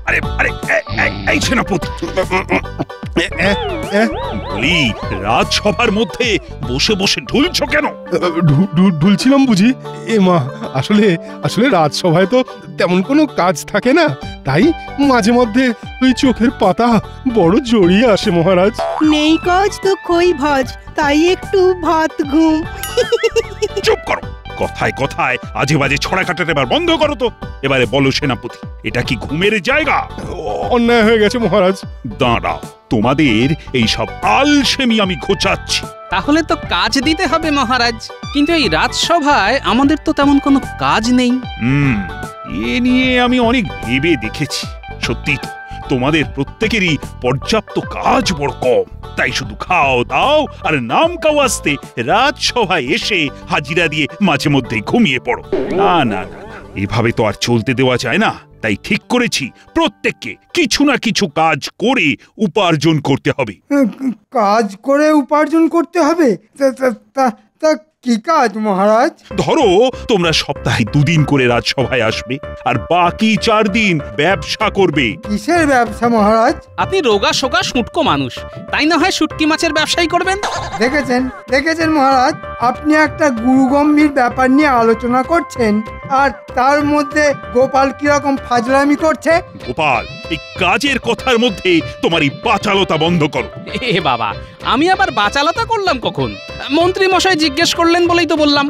আরে আরে এই সেনাপতি, বলি রাজসভার মধ্যে বসে বসে ঢুলছো কেন? ঢুলছিলাম বুঝি। এ মা, আসলে আসলে রাজসভায় তো তেমন কোনো কাজ থাকে না, তাই মাঝে মধ্যে ওই চোখের পাতা বড় জড়িয়ে আসে মহারাজ। নেই কাজ তো কই ভাজ, তাই একটু ভাত ঘুম। চুপ করো, কথায় কথায় আজে বাজে ছড়া কাটাতে এবার বন্ধ করো তো। এবারে বলো সেনাপতি, এটা কি ঘুমের জায়গা? অন্যায় হয়ে গেছে মহারাজ। দাঁড়াও, তোমাদের এই সব আলসেমি আমি ঘোচাচ্ছি। তাহলে তো কাজ দিতে হবে মহারাজ, কিন্তু এই রাজসভায় আমাদের তো তেমন কোনো কাজ নেই। এ নিয়ে আমি অনেক ভেবে দেখেছি। সত্যি তো, তোমাদের প্রত্যেকেরই পর্যাপ্ত কাজ বড় কম, তাই শুধু খাও দাও আর নাম কাওয়াজতে রাজসভায় এসে হাজিরা দিয়ে মাঝে মধ্যে ঘুমিয়ে পড়ো। না না না, এভাবে তো আর চলতে দেওয়া যায় না। তাই ঠিক করেছি, প্রত্যেককে কিছু না কিছু কাজ করে উপার্জন করতে হবে। কাজ করে উপার্জন করতে হবে? তা কি কাজ মহারাজ? ধরো তোমরা সপ্তাহে 2 দিন করে রাজসভায় আসবে আর বাকি 4 দিন ব্যবসা করবে। কিসের ব্যবসা মহারাজ? আপনি রোগা শোকা শুটকো মানুষ, তাই না হয় শুটকি মাছের ব্যবসাই করবেন? দেখেছেন মহারাজ, আপনি একটা গুরুগম্ভীর ব্যাপার নিয়ে আলোচনা করছেন, আর তার মধ্যে গোপাল কিরকম ফাজলামি করছে। গোপাল, এই কাজের কথার মধ্যে তোমার এই বাচালতা বন্ধ করো। এ বাবা, আমি আবার বাচালতা করলাম কখন? মন্ত্রী মশাই জিজ্ঞেস করলেন বলেই তো বললাম।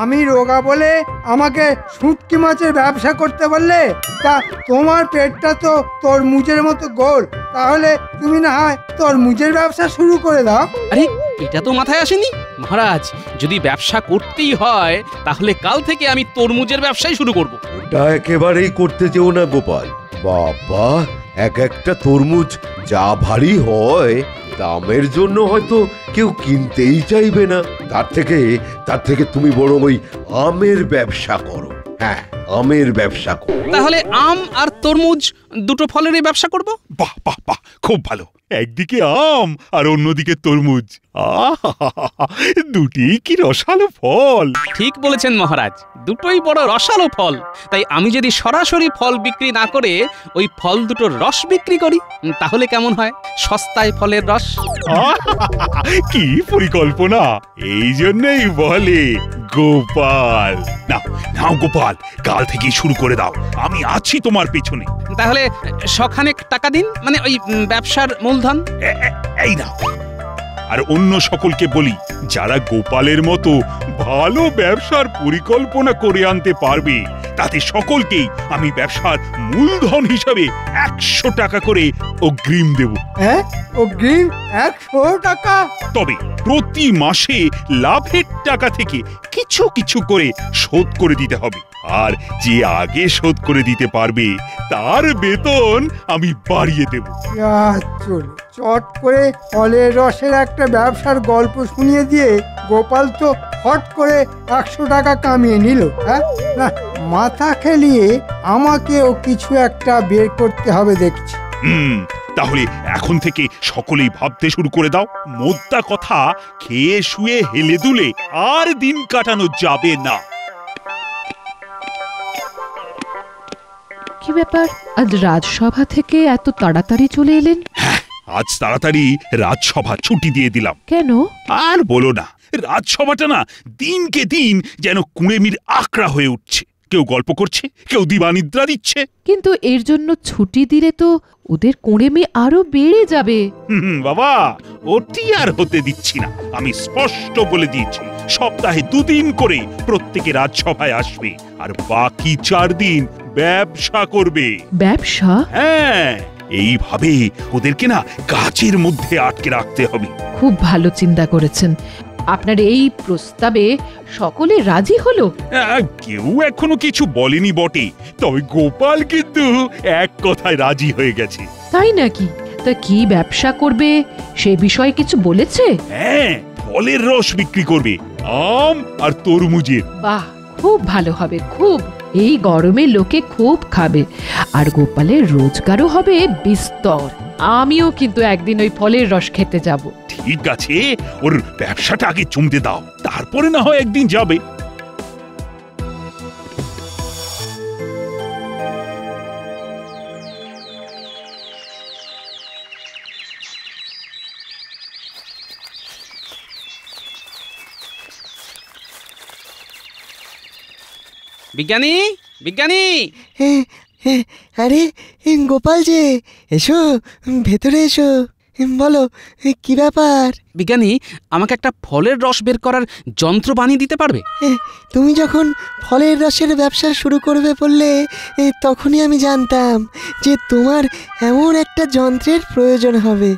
আমি রোগা বলে আমাকে শুটকি মাছের ব্যবসা করতে বললে? তা তোমার পেটটা তো তরমুজের মতো গোল, তাহলে তুমি না হয় তরমুজের ব্যবসা শুরু করে দাও। আরে, এটা তো মাথায় আসেনি মহারাজ। যদি ব্যবসা করতেই হয় তাহলে কাল থেকে আমি তরমুজের ব্যবসাই শুরু করব। ওটা একেবারেই করতে যেও না গোপাল। বাবা, এক একটা তরমুজ যা ভারী হয়, দামের জন্য হয়তো কেউ কিনতেই চাইবে না। তার থেকে তুমি বরং ওই আমের ব্যবসা করো। হ্যাঁ, আমের ব্যবসা করো। তাহলে আম আর তরমুজ দুটো ফলেরই ব্যবসা করব। বাহ বাহ বাহ, খুব ভালো। একদিকে আম আর অন্যদিকে তরমুজ, দুটি কি রসালো ফল। ঠিক বলেছেন মহারাজ, দুটোই বড় রসালো ফল। তাই আমি যদি সরাসরি ফল বিক্রি না করে ওই ফল দুটোর রস বিক্রি করি, তাহলে কেমন হয়? সস্তায় ফলের রস। কি পরিকল্পনা! এই জন্যই বলে গোপাল। নাও গোপাল, কাল থেকে শুরু করে দাও, আমি আছি তোমার পেছনে। তাহলে সখানেক টাকা দিন, মানে ওই ব্যবসার মূলধন। এই নাও। আর অন্য সকলকে বলি, যারা গোপালের মতো ভালো ব্যবসার পরিকল্পনা করে আনতে পারবে, তাতে সকলকেই আমি ব্যবসার মূলধন হিসাবে 100 টাকা করে অগ্রিম দেব। অগ্রিম 100 টাকা? তবে প্রতি মাসে লাভের টাকা থেকে কিছু কিছু করে শোধ করে দিতে হবে। আর যে আগে শোধ করে দিতে পারবে তার বেতন আমি বাড়িয়ে দেব। চট করে ফলের রসের একটা ব্যবসার গল্প শুনিয়ে দিয়ে গোপাল তো হট করে 100 টাকা কামিয়ে নিল। হ্যাঁ, না, মাথা খেলিয়ে আমাকেও কিছু একটা বের করতে হবে দেখছি। তাহলে এখন থেকে সকলেই ভাবতে শুরু করে দাও। মোদ্দা কথা, খেয়ে শুয়ে হেলে দুলে আর দিন কাটানো যাবে না। কি ব্যাপার, আজ রাজসভা থেকে এত তাড়াতাড়ি চলে এলেন? হ্যাঁ, আজ তাড়াতাড়ি রাজসভা ছুটি দিয়ে দিলাম। কেন? আর বলো না, রাজসভাটা না দিনকে দিন যেন কুঁড়েমির আকড়া হয়ে উঠছে। কেউ গল্প করছে, কেউ দিবানিদ্রা দিচ্ছে। কিন্তু এর জন্য ছুটি দিলে তো ওদের কুঁড়েমি আরো বেড়ে যাবে। বাবা, ওটি আর হতে দিচ্ছি না। আমি স্পষ্ট বলে দিয়েছি, সপ্তাহে 2 দিন করে প্রত্যেকে রাজসভায় আসবে আর বাকি 4 দিন ব্যবসা করবে। ব্যবসা? হ্যাঁ, এইভাবে ওদেরকে না কাজের মধ্যে আটকে রাখতে হবে। খুব ভালো চিন্তা করেছেন। আপনার এই প্রস্তাবে সকলে রাজি হলো? কেউ এখনো কিছু বলেনি বটে, তবে গোপাল কিন্তু এক কথায় রাজি হয়ে গেছে। তাই নাকি? তা কি ব্যবসা করবে সে বিষয়ে কিছু বলেছে? হ্যাঁ, ফলের রস বিক্রি করবে, আম আর তরমুজের। বাহ, খুব ভালো হবে, খুব। এই গরমে লোকে খুব খাবে আর গোপালের রোজগারও হবে বিস্তর। আমিও কিন্তু একদিন ওই ফলের রস খেতে যাব। ঠিক আছে, ওর ব্যবসাটা আগে জমতে দাও, তারপরে না হয় একদিন যাবে। বিজ্ঞানী, বিজ্ঞানী! আরে গোপাল যে, এসো ভেতরে এসো। বলো কি ব্যাপার? বিজ্ঞানী, আমাকে একটা ফলের রস বের করার যন্ত্র বানিয়ে দিতে পারবে? তুমি যখন ফলের রসের ব্যবসা শুরু করবে বললে, তখনই আমি জানতাম যে তোমার এমন একটা যন্ত্রের প্রয়োজন হবে।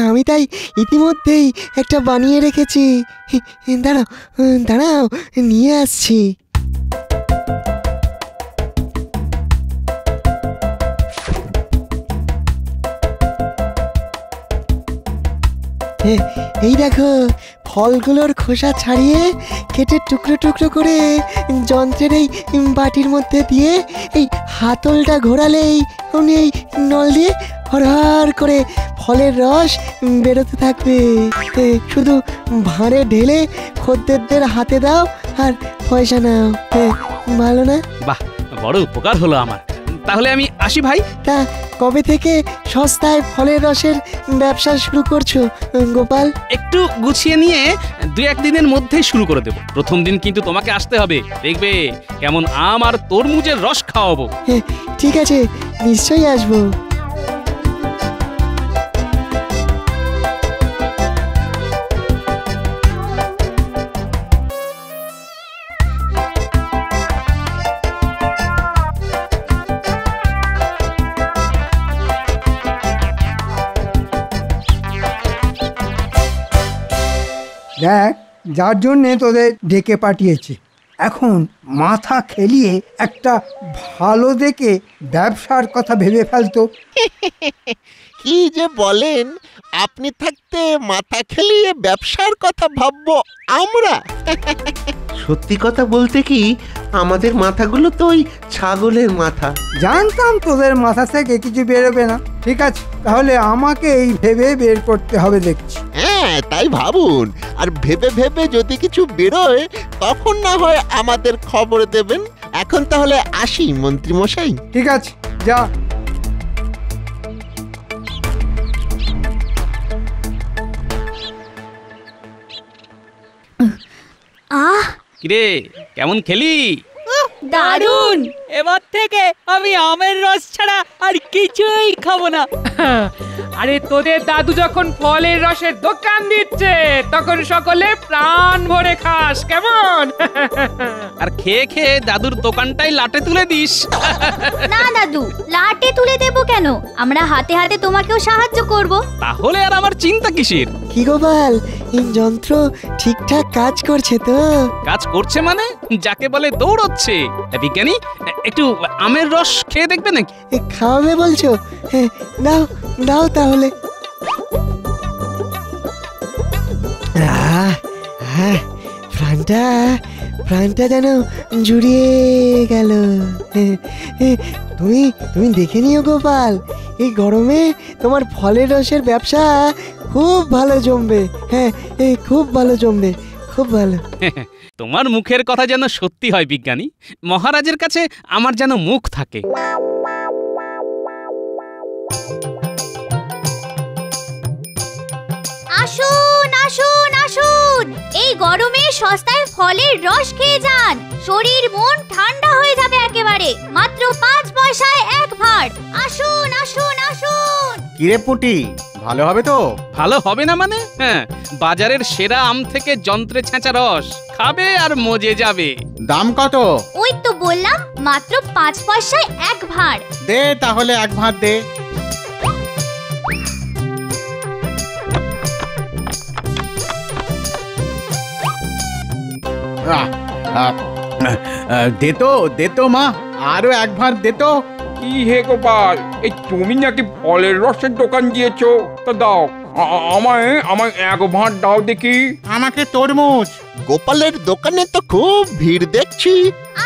আমি তাই ইতিমধ্যেই একটা বানিয়ে রেখেছি। দাঁড়াও দাঁড়াও, নিয়ে আসছি। এই দেখো, ফলগুলোর খোসা ছাড়িয়ে কেটে টুকরো টুকরো করে যন্ত্রের এই বাটির মধ্যে দিয়ে এই হাতলটা ঘোরালেই উনি এই নল দিয়ে হরহর করে ফলের রস বেরোতে থাকবে। শুধু ভাঁড়ে ঢেলে খদ্দেরদের হাতে দাও আর পয়সা নাও। ভালো না? বাহ, বড় উপকার হলো আমার। তাহলে আমি আসি ভাই। তা কবে থেকে সস্তায় ফলের রসের ব্যবসা শুরু করছো গোপাল? একটু গুছিয়ে নিয়ে 2-1 দিনের মধ্যেই শুরু করে দেব। প্রথম দিন কিন্তু তোমাকে আসতে হবে, দেখবে কেমন আম আর তরমুজের রস খাওয়াবো। ঠিক আছে, নিশ্চয়ই আসবো। দেখ, যার জন্যে তোদের ডেকে পাঠিয়েছে, এখন মাথা খেলিয়ে একটা ভালো দেখে ব্যবসার কথা ভেবে ফেলতো। কি যে বলেন, আপনি থাকতে মাথা খেলিয়ে ব্যবসার কথা ভাববো আমরা? সত্যি কথা বলতে কি, আমাদের মাথাগুলো তো ওই ছাগলের মাথা। জানতাম তোদের মাথা থেকে কিছু বেরোবে না। ঠিক আছে, তাহলে আমাকে এই ভেবে বের করতে হবে দেখছি। হ্যাঁ, তাই ভাবুন। আর ভেবে ভেবে যদি কিছু বেরোয় তখন না হয় আমাদের খবর দেবেন। এখন তাহলে আসি মন্ত্রী মশাই। ঠিক আছে, যা। কিরে, কেমন খেলি? দারুণ! এবার থেকে আমি আমের রস ছাড়া আর কিছুই খাবো না। আরে তোদের দাদু যখন ফলের রসের দোকান দিচ্ছে তখন সকলে প্রাণ ভরে খাস, কেমন? আর খেয়ে খেয়ে দাদুর দোকানটাই লাটে তুলে দিস। না দাদু, লাটে তুলে দেবো কেন? আমরা হাতে হাতে তোমাকেও সাহায্য করব। তাহলে আর আমার চিন্তা কিসের? কি গোপাল, এই যন্ত্র ঠিকঠাক কাজ করছে তো? কাজ করছে মানে যাকে বলে দৌড়চ্ছে। বিজ্ঞানী, একটু আমের রস খেয়ে দেখবে নাকি? খাওয়াবে বলছো? দাও দাও তাহলে। প্রাণটা যেন জুড়িয়ে গেল। তুমি দেখে নিও গোপাল, এই গরমে তোমার ফলের রসের ব্যবসা খুব ভালো জমবে। হ্যাঁ, খুব ভালো জমবে, খুব ভালো। তোমার মুখের কথা যেন সত্যি হয় বিজ্ঞানী। মহারাজের কাছে আমার যেন মুখ থাকে। আসুন আসুন আসুন, এই গরমে সস্তায় ফলের রস খেয়ে যান। শরীর মন ঠান্ডা হয়ে যাবে একেবারে। মাত্র 5 পয়সায় 1 ভাঁড়। আসুন আসুন আসুন। কিরে পুটি, ভালো হবে তো? ভালো হবে না মানে? হ্যাঁ, বাজারের সেরা আম থেকে যন্ত্রে ছেঁচা রস খাবে আর মজে যাবে। দাম কত? ওই তো বললাম, মাত্র 5 পয়সায় 1 ভাঁড়। দে তাহলে 1 ভাঁড় দে। দে তো মা, আরো 1 ভাঁড় দে তো। কি হে গোপাল, এই তুমি নাকি ফলের রসের দোকান দিয়েছো? তো দাও, আমায় 1 ভাঁড় দাও দেখি। আমাকে তরমুজ। গোপালের দোকানে তো খুব ভিড় দেখছি।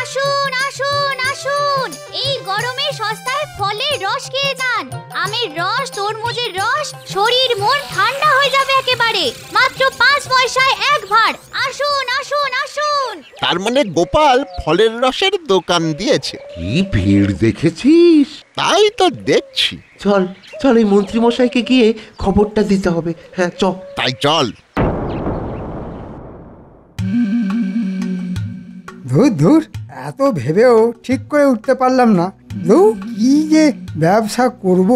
আসুন আসুন আসুন, এই গরমে সস্তায় ফলের রস খেয়ে যান। আমের রস, তরমুজের রস, শরীর মন ঠান্ডা হয়ে যাবে একেবারে। মাত্র 5 পয়সায় 1 ভাঁড়। আসুন আসুন আসুন। তার মানে গোপাল ফলের রসের দোকান দিয়েছে। কি ভিড় দেখেছিস? তাই তো দেখছি। চল চল, এই মন্ত্রী মশাইকে গিয়ে খবরটা দিতে হবে। হ্যাঁ চল। তাই চল। ধুর ধুর, এত ভেবেও ঠিক করে উঠতে পারলাম না কি যে ব্যবসা করব।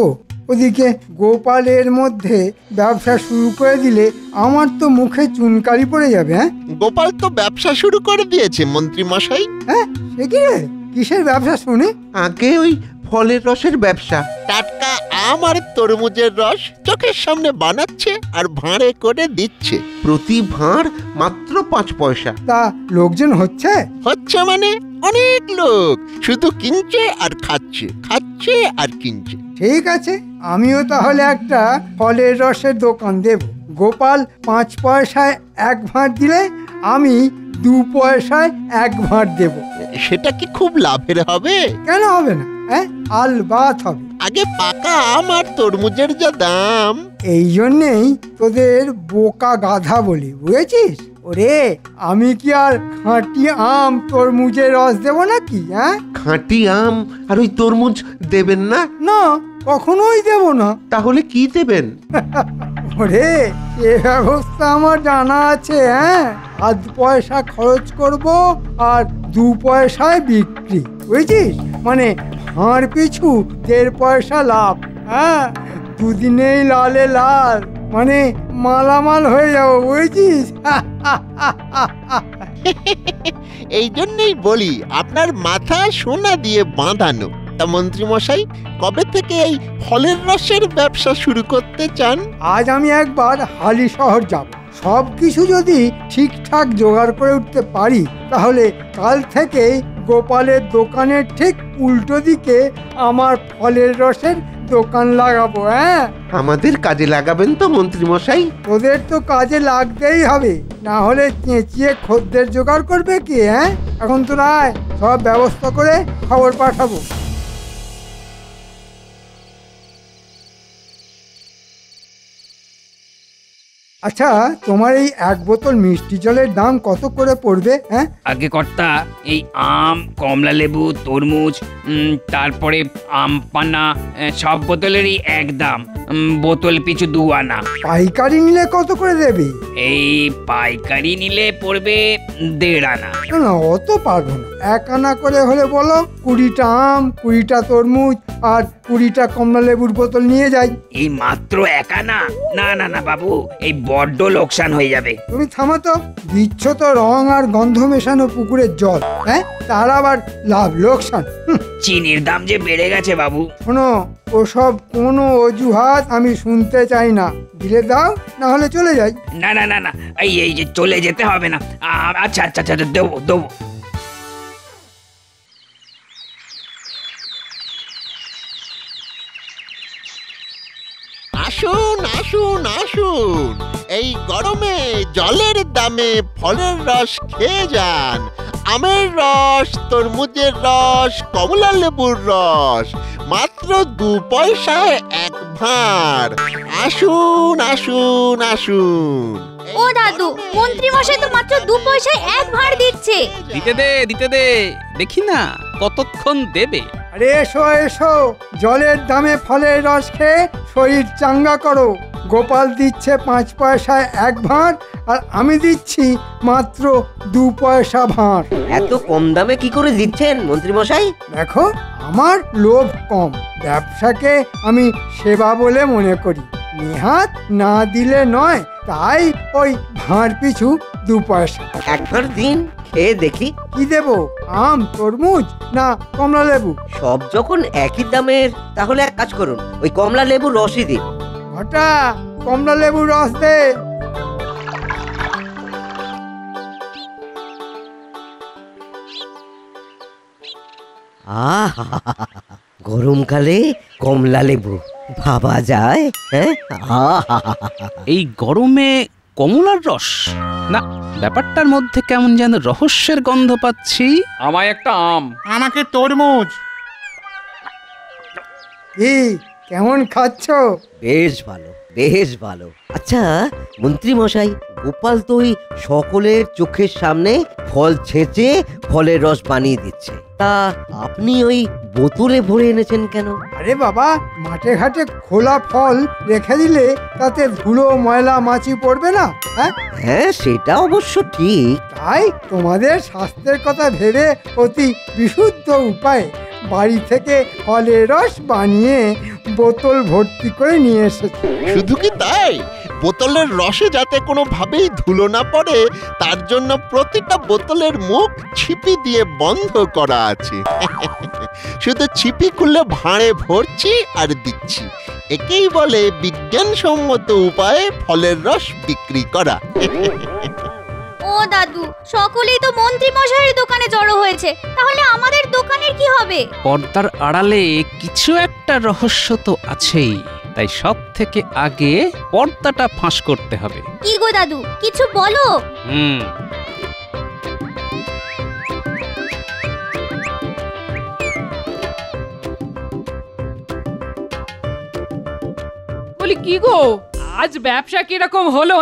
ওদিকে গোপালের মধ্যে ব্যবসা শুরু করে দিলে আমার তো মুখে চুনকালি পড়ে যাবে। হ্যাঁ, গোপাল তো ব্যবসা শুরু করে দিয়েছে মন্ত্রী মশাই। হ্যাঁ, সে কি রে? কিসের ব্যবসা শুনি? আগে ওই ফলের রসের ব্যবসা। টাটকা আম আর তরমুজের রস চোখের সামনে বানাচ্ছে আর ভাঁড়ে করে দিচ্ছে। প্রতি ভাঁড় মাত্র 5 পয়সা। তা লোকজন হচ্ছে? হচ্ছে মানে অনেক লোক, শুধু কিনছে আর খাচ্ছে, খাচ্ছে আর কিনছে। ঠিক আছে, আমিও তাহলে একটা ফলের রসের দোকান দেব। গোপাল 5 পয়সায় 1 ভাঁড় দিলে আমি 2 পয়সায় 1 ভাঁড় দেব। সেটা কি খুব লাভের হবে? কেন হবে না? হ্যাঁ, আলবাত হবে। আগে পাকা আম আর তরমুজের যা দাম। এই জন্যেই তোদের বোকা গাধা বলি, বুঝেছিস? ওরে, আমি কি আর খাঁটি আম তরমুজের রস দেব নাকি? হ্যাঁ, খাঁটি আম আর ওই তরমুজ দেবেন না? না, কখনোই দেব না। তাহলে কি দেবেন? ওরে, এ ব্যবস্থা আমার জানা আছে। হ্যাঁ, 8 পয়সা খরচ করব আর 2 পয়সায় বিক্রি, বুঝেছিস? মানে ভাঁড় পিছু 1.5 পয়সা লাভ। হ্যাঁ, দুদিনেই লালে লাল, মানে মালামাল হয়ে যাবো, বুঝেছিস? এই জন্যই বলি আপনার মাথা সোনা দিয়ে বাঁধানো। তা মন্ত্রী মশাই, কবে থেকে এই ফলের রসের ব্যবসা শুরু করতে চান? আজ আমি একবার হালি শহর যাব। সব কিছু যদি ঠিকঠাক জোগাড় করে উঠতে পারি তাহলে কাল থেকে গোপালের দোকানের ঠিক উল্টো দিকে আমার ফলের রসের দোকান লাগাবো। হ্যাঁ, আমাদের কাজে লাগাবেন তো মন্ত্রী মশাই? তোদের তো কাজে লাগতেই হবে, না হলে চেঁচিয়ে খদ্দের জোগাড় করবে কি? হ্যাঁ, এখন তো রায় সব ব্যবস্থা করে খবর পাঠাবো। আচ্ছা, তোমার এই 1 বোতল মিষ্টি জলের দাম কত করে পড়বে? হ্যাঁ, আগে কর্তা, এই আম, কমলা লেবু, তরমুজ, তারপরে আম পানা, সব বোতলেরই এক দাম, বোতল পিছু 2 আনা। পাইকারি নিলে কত করে দেবে? এই পাইকারি নিলে পড়বে 1.5 আনা। না, অত পারবো না। 1 আনা করে হলে বলো। 20টা আম, 20টা তরমুজ আর 20টা কমলা লেবুর বোতল নিয়ে যাই। এই মাত্র 1 আনা? না না না বাবু, এই বড্ড লোকসান হয়ে যাবে। তুমি থামো তো, দিচ্ছ তো রং আর গন্ধ মেশানো পুকুরের জল। হ্যাঁ, তার আবার লাভ লোকসান? চিনির দাম যে বেড়ে গেছে বাবু। শোনো, ওসব কোনো অজুহাত আমি শুনতে চাই না। দিলে দাও, না হলে চলে যাই। না না না না, এই যে চলে যেতে হবে না। আচ্ছা আচ্ছা আচ্ছা, দেবো দেবো। আসুন আসুন আসুন, এই গরমে জলের দামে ফলের রস খেয়ে যান। আমের রস, তরমুজের রস, কমলা লেবুর রস, মাত্র 2 পয়সায় 1 ভাঁড়। আসুন আসুন আসুন। ও দাদু, মন্ত্রী মশাই তো মাত্র 2 পয়সায় 1 ভাঁড় দিচ্ছে। দিতে দে, দেখি না কতক্ষণ দেবে। আরে এসো এসো, জলের দামে ফলের রস খেয়ে শরীর চাঙ্গা করো। গোপাল দিচ্ছে 5 পয়সায় 1 ভাঁড় আর আমি দিচ্ছি মাত্র 2 পয়সা ভাঁড়। এত কম দামে কি করে দিচ্ছেন মন্ত্রী মশাই? দেখো, আমার লোভ কম, ব্যবসাকে আমি সেবা বলে মনে করি। নেহাত না দিলে নয়, তাই ওই ভাঁড় পিছু 2 পয়সা। 1 ভাঁড় দিন, খেয়ে দেখি। কি দেবো, আম, তরমুজ না কমলা লেবু? সব যখন একই দামের, তাহলে এক কাজ করুন, ওই কমলা লেবুর রসই দিন। ঘটা, কমলা লেবুর রস দে। গরমকালে কমলা লেবু ভাবা যায়? হ্যাঁ, এই গরমে কমলার রস? না, ব্যাপারটার মধ্যে কেমন যেন রহস্যের গন্ধ পাচ্ছি। আমায় একটা আম। আমাকে তরমুজ। কেমন খাচ্ছ? বেশ ভালো, বেশ ভালো। আচ্ছা মন্ত্রী মশাই, গোপাল তো ওই সকলের চোখের সামনে ফল ছেঁচে ফলের রস বানিয়ে দিচ্ছে, তা আপনি ওই বোতলে ভরে এনেছেন কেন? আরে বাবা, মাঠে ঘাটে খোলা ফল রেখে দিলে তাতে ধুলো ময়লা মাছি পড়বে না। হ্যাঁ, সেটা অবশ্য ঠিক। তাই তোমাদের স্বাস্থ্যের কথা ভেবে অতি বিশুদ্ধ উপায়ে বাড়ি থেকে ফলের রস বানিয়ে বোতল ভর্তি করে নিয়ে এসেছি। শুধু কি তাই, বোতলের রসে যাতে কোনোভাবেই ধুলো না পড়ে তার জন্য প্রতিটা বোতলের মুখ ছিপি দিয়ে বন্ধ করা আছে। শুধু ছিপি খুললে ভাঁড়ে ভরছি আর দিচ্ছি। একেই বলে বিজ্ঞানসম্মত উপায়ে ফলের রস বিক্রি করা। ও দাদু, সকলেই তো মন্ত্রী মশাইয়ের দোকানে জড়ো হয়েছে, তাহলে আমাদের দোকানের কি হবে? পর্দার আড়ালে কিছু একটা রহস্য তো আছেই, তাই সব থেকে আগে পর্দাটা ফাঁস করতে হবে। কি গো দাদু, কিছু বলো। বলি কি গো, আজ ব্যবসা কিরকম হলো?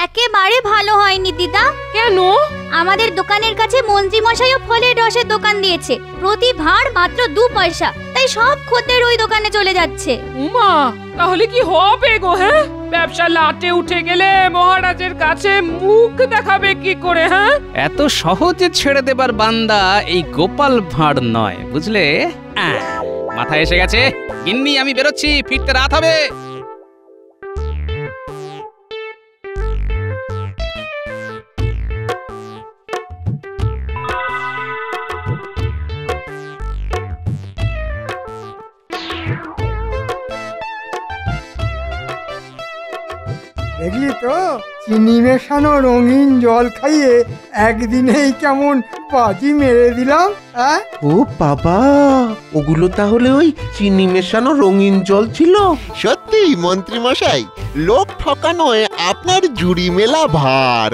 একেবারে ভালো হয়নি দিদা। কেন? আমাদের দোকানের কাছে মন্ত্রী মশাইও ফলের রসের দোকান দিয়েছে, প্রতি ভাঁড় মাত্র 2 পয়সা, তাই সব খদ্দের ওই দোকানে চলে যাচ্ছে। উমা, তাহলে কি হবে গো? ব্যবসা লাটে উঠে গেলে মহারাজের কাছে মুখ দেখাবে কি করে? এত সহজে ছেড়ে দেবার বান্দা এই গোপাল ভাঁড় নয়, বুঝলে? মাথায় এসে গেছে। গিন্নি, আমি বেরোচ্ছি, ফিরতে রাত হবে। দেখলি তো, চিনি মেশানো রঙিন জল খাইয়ে একদিনেই কেমন বাজি মেরে দিলাম। ও বাবা, ওগুলো তাহলে ওই চিনি মেশানো রঙিন জল ছিল? সত্যি মন্ত্রী মশাই, লোক ঠকানোয় আপনার জুড়ি মেলা ভার।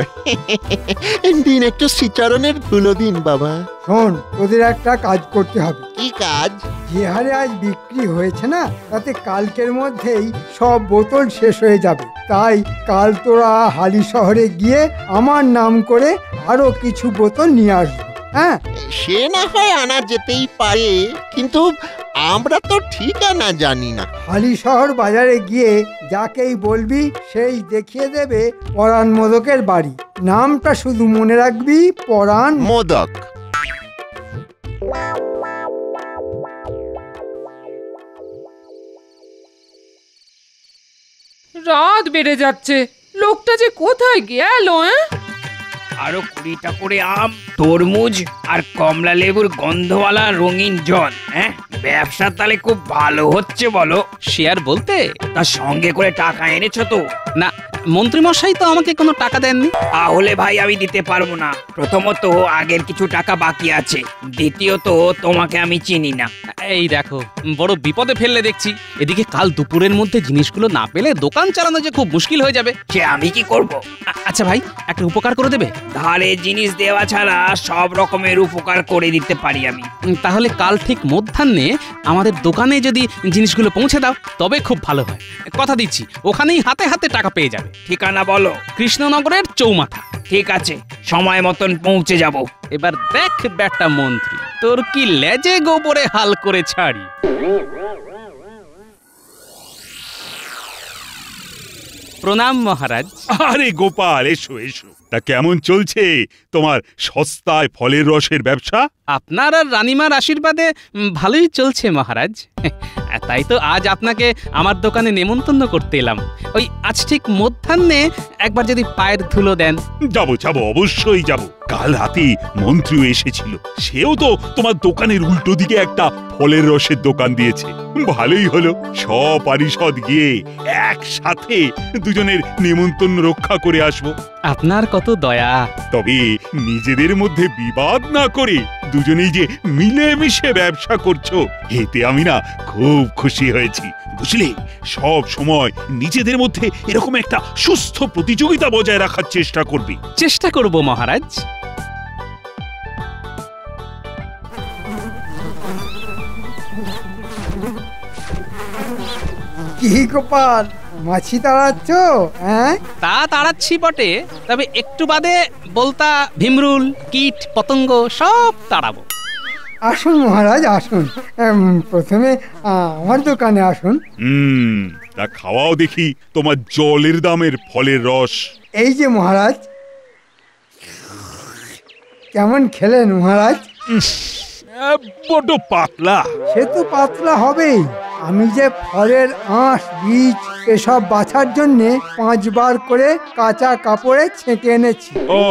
দিন একটু শ্রীচরণের ধুলো দিন বাবা। শোন, তোদের একটা কাজ করতে হবে। কি কাজ? যে হারে আজ বিক্রি হয়েছে না, তাতে কালকের মধ্যেই সব বোতল শেষ হয়ে যাবে। তাই কাল তোরা হালি শহরে গিয়ে আমার নাম করে আরো কিছু বোতল নিয়ে আসবো। সে না হয় আনা যেতেই পারে, কিন্তু আমরা তো ঠিকানা জানি না। হালি শহর বাজারে গিয়ে যাকেই বলবি সেই দেখিয়ে দেবে পরাণ মোদকের বাড়ি। নামটা শুধু মনে রাখবি, পরাণ মোদক। রাত বেড়ে যাচ্ছে, লোকটা যে কোথায় গেল? আরো 20টা করে আম, তরমুজ আর কমলা লেবুর গন্ধওয়ালা রঙিন জল। ব্যবসা তাহলে খুব ভালো হচ্ছে বলো। শেয়ার বলতে তার সঙ্গে করে টাকা এনেছো তো? না, মন্ত্রী মশাই তো আমাকে কোনো টাকা দেননি। তাহলে ভাই আমি দিতে পারবো না। প্রথমত আগের কিছু টাকা বাকি আছে, দ্বিতীয়ত তোমাকে আমি চিনি না। এই দেখো, বড় বিপদে ফেললে দেখছি। এদিকে কাল দুপুরের মধ্যে জিনিসগুলো না পেলে দোকান চালানো যে খুব মুশকিল হয়ে যাবে। সে আমি কি করব? আচ্ছা ভাই, একটা উপকার করে দেবে? ধারে জিনিস দেওয়া ছাড়া সব রকমের উপকার করে দিতে পারি আমি। তাহলে কাল ঠিক মধ্যাহ্নে আমাদের দোকানে যদি জিনিসগুলো পৌঁছে দাও তবে খুব ভালো হয়। কথা দিচ্ছি, ওখানেই হাতে হাতে টাকা পেয়ে যাবে। ঠিকানা বলো। কৃষ্ণনগরের চৌমাথা। ঠিক আছে, সময় মতন পৌঁছে যাব। এবার দেখ বেটা মন্ত্রী, তোর কি লেজে গোবরে হাল করে ছাড়ি। প্রণাম মহারাজ। আরে গোপাল, এসো এসো। তা কেমন চলছে তোমার সস্তায় ফলের রসের ব্যবসা? আপনার আর রানীমার আশীর্বাদে ভালোই চলছে মহারাজ। তাই তো আজ আপনাকে আমার দোকানে নেমন্তন্ন করতে এলাম। ওই আজ ঠিক মধ্যাহ্নে একবার যদি পায়ের ধুলো দেন। যাবো যাবো, অবশ্যই যাবো। কাল রাতে মন্ত্রীও এসেছিল, সেও তো তোমার দোকানের উল্টো দিকে একটা ফলের রসের দোকান দিয়েছে। ভালোই হলো, সপরিষদ গিয়ে একসাথে দুজনের নেমন্তন্ন রক্ষা করে আসবো। আপনার কত দয়া। তবে নিজেদের মধ্যে বিবাদ না করে দুজনেই যে মিলেমিশে ব্যবসা করছো, এতে আমি না খুব খুশি হয়েছি। বুঝলে, সব সময় নিজেদের মধ্যে এরকম একটা সুস্থ প্রতিযোগিতা বজায় রাখার চেষ্টা করবে। চেষ্টা করব মহারাজ। কি গোপাল, মাছি তাড়াচ্ছ? তা তাড়াচ্ছি বটে, তবে একটু বাদে বলতা, ভিমরুল, কীট পতঙ্গ সব তাড়াবো। আসুন মহারাজ আসুন। প্রথমে আমার দোকানে আসুন। তা খাওয়াও দেখি তোমার জলের দামের ফলের রস। এই যে মহারাজ। কেমন খেলেন মহারাজ? বড্ড পাতলা। সে তো পাতলা হবেই। আমি যে ফলের আঁশ বীজ এসব বাছার জন্য 5 বার করে কাঁচা কাপড়ে ছেঁকে এনেছি। ও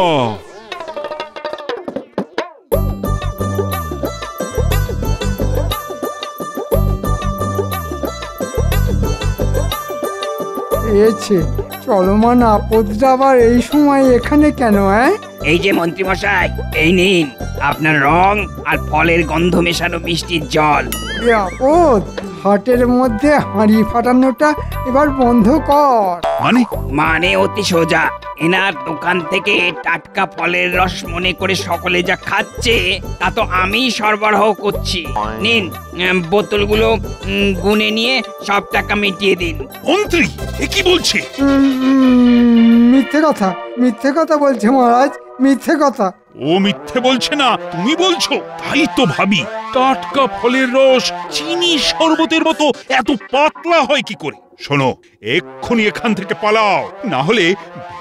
এছে চলমান আপদটা আবার এই সময় এখানে কেন? এই যে মন্ত্রী মশাই, এই নিন আপনার রং আর ফলের গন্ধ মেশানো মিষ্টির জল। এ আপদ, হাটের মধ্যে হাঁড়ি ফাটানোটা এবার বন্ধ কর। মানে অতি সোজা। এনার দোকান থেকে টাটকা ফলের রস মনে করে সকলে যা খাচ্ছে তা তো আমি সরবরাহ করছি। নিন বোতলগুলো গুনে নিয়ে সব টাকা মিটিয়ে দিন। মন্ত্রী এ কি বলছে? মিথ্যে কথা বলছে মহারাজ, মিথ্যে কথা। ও মিথ্যে বলছে না, তুমি বলছো। তাই তো ভাবি, টাটকা ফলের রস চিনি শরবতের মতো এত পাতলা হয় কি করে? শোনো, এক্ষুনি এখান থেকে পালাও, না হলে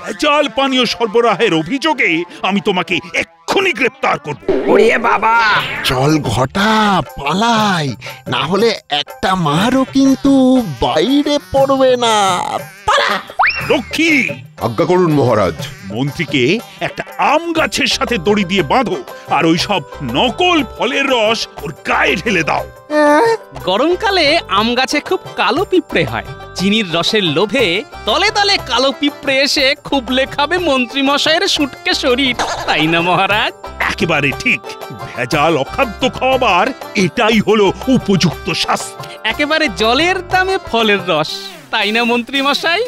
ভেজাল পানীয় সরবরাহের অভিযোগে আমি তোমাকে এক্ষুনি গ্রেফতার করব। ওরে বাবা, চল ঘটা পালাই, না হলে একটা মারও কিন্তু বাইরে পড়বে না। পালা। লক্ষ্মী, আজ্ঞা করুন মহারাজ। মন্ত্রীকে একটা আম গাছের সাথে দড়ি দিয়ে বাঁধো, আর ওই সব নকল ফলের রস ওর গায়ে ঢেলে দাও। গরমকালে আম গাছে খুব কালো পিঁপড়ে হয়। চিনির রসের লোভে তলে তলে কালো পিঁপড়ে এসে খুবলে খাবে মন্ত্রী মশাইয়ের শুটকে শরীর, তাই না মহারাজ? একেবারে ঠিক। ভেজাল অখাদ্য খাওয়াবার এটাই হলো উপযুক্ত শাস্তি। একেবারে জলের দামে ফলের রস, তাই না মন্ত্রী মশাই?